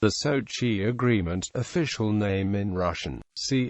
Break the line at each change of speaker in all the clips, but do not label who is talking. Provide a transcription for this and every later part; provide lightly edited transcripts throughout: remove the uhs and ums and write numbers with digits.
The Sochi Agreement, official name in Russian,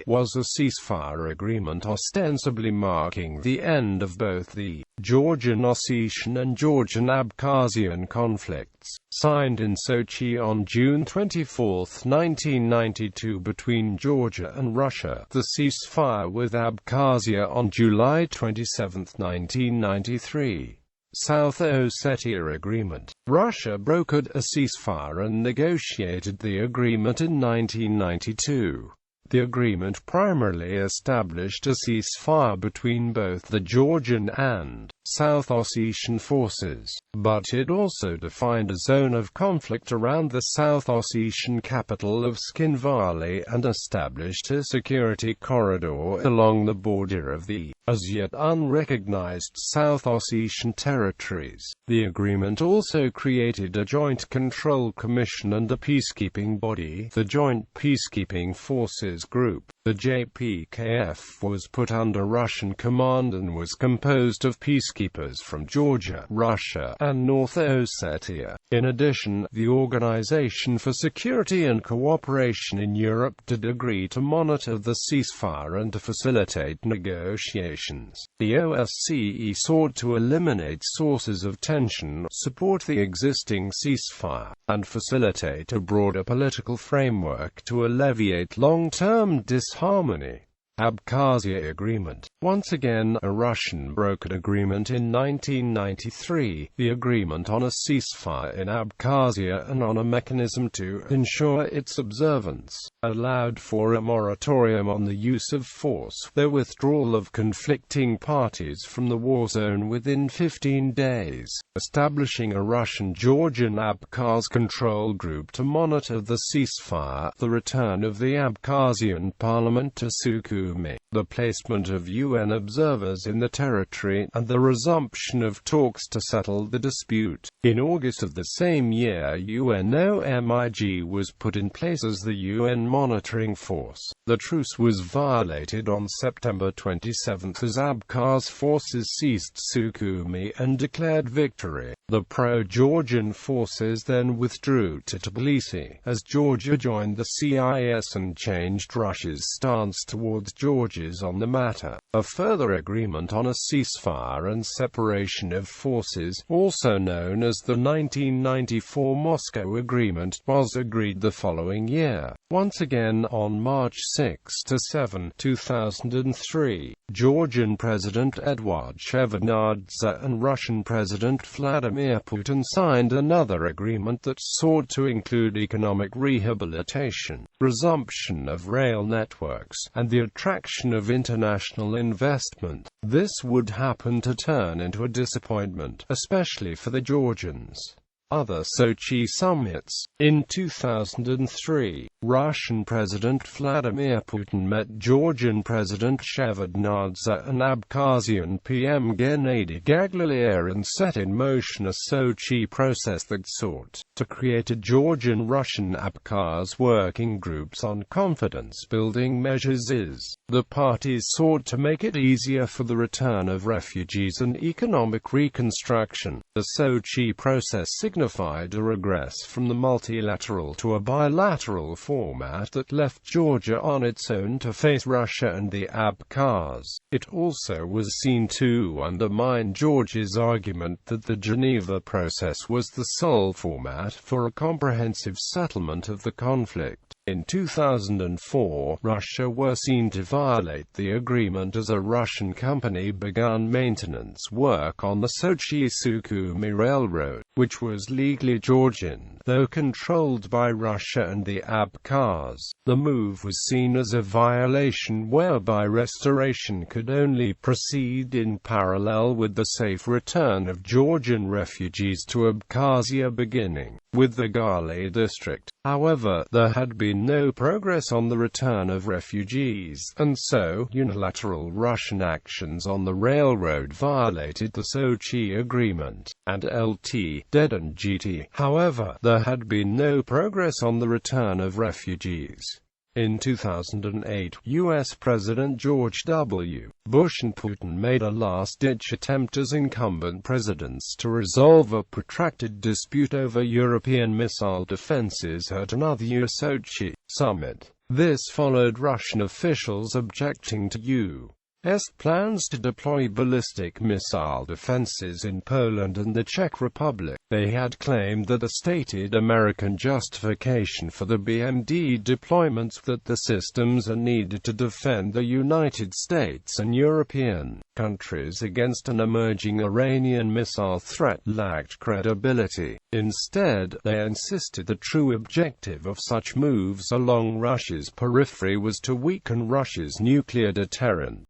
was a ceasefire agreement ostensibly marking the end of both the Georgian Ossetian and Georgian Abkhazian conflicts, signed in Sochi on June 24, 1992 between Georgia and Russia, the ceasefire with Abkhazia on July 27, 1993. South Ossetia Agreement. Russia brokered a ceasefire and negotiated the agreement in 1992. The agreement primarily established a ceasefire between both the Georgian and South Ossetian forces, but it also defined a zone of conflict around the South Ossetian capital of Tskhinvali and established a security corridor along the border of the, as yet unrecognized, South Ossetian territories. The agreement also created a Joint Control Commission and a peacekeeping body, the Joint Peacekeeping Forces Group. The JPKF was put under Russian command and was composed of peacekeepers from Georgia, Russia, and North Ossetia. In addition, the Organization for Security and Cooperation in Europe did agree to monitor the ceasefire and to facilitate negotiations. The OSCE sought to eliminate sources of tension, support the existing ceasefire, and facilitate a broader political framework to alleviate long-term disharmony. Abkhazia Agreement. Once again, a Russian brokered agreement in 1993, the agreement on a ceasefire in Abkhazia and on a mechanism to ensure its observance, allowed for a moratorium on the use of force, the withdrawal of conflicting parties from the war zone within 15 days, establishing a Russian-Georgian Abkhaz control group to monitor the ceasefire, the return of the Abkhazian parliament to Sukhumi, the placement of UN observers in the territory, and the resumption of talks to settle the dispute. In August of the same year, UNOMIG was put in place as the UN monitoring force. The truce was violated on September 27 as Abkhaz forces seized Sukhumi and declared victory. The pro-Georgian forces then withdrew to Tbilisi, as Georgia joined the CIS and changed Russia's stance towards Georgia's on the matter. A further agreement on a ceasefire and separation of forces, also known as the 1994 Moscow Agreement, was agreed the following year. Once again, on March 6–7, 2003, Georgian President Eduard Shevardnadze and Russian President Vladimir Putin signed another agreement that sought to include economic rehabilitation, resumption of rail networks, and the attraction of international investment. This would happen to turn into a disappointment, especially for the Georgians. Other Sochi summits. In 2003, Russian President Vladimir Putin met Georgian President Shevardnadze and Abkhazian PM Gennady Gaglalier and set in motion a Sochi process that sought to create a Georgian-Russian Abkhaz working groups on confidence-building measures. The parties sought to make it easier for the return of refugees and economic reconstruction. The Sochi process signified a regress from the multilateral to a bilateral format that left Georgia on its own to face Russia and the Abkhaz. It also was seen to undermine Georgia's argument that the Geneva process was the sole format for a comprehensive settlement of the conflict. In 2004, Russia was seen to violate the agreement as a Russian company began maintenance work on the Sochi-Sukhumi Railroad, which was legally Georgian, though controlled by Russia and the Abkhaz. The move was seen as a violation whereby restoration could only proceed in parallel with the safe return of Georgian refugees to Abkhazia, beginning with the Gali district. However, there had been no progress on the return of refugees, and so, unilateral Russian actions on the railroad violated the Sochi Agreement, and LT, DED and GT. However, there had been no progress on the return of refugees. In 2008, U.S. President George W. Bush and Putin made a last-ditch attempt as incumbent presidents to resolve a protracted dispute over European missile defenses at another Sochi summit. This followed Russian officials objecting to U.S. plans to deploy ballistic missile defenses in Poland and the Czech Republic. They had claimed that the stated American justification for the BMD deployments that the systems are needed to defend the United States and European countries against an emerging Iranian missile threat lacked credibility. Instead, they insisted the true objective of such moves along Russia's periphery was to weaken Russia's nuclear deterrent.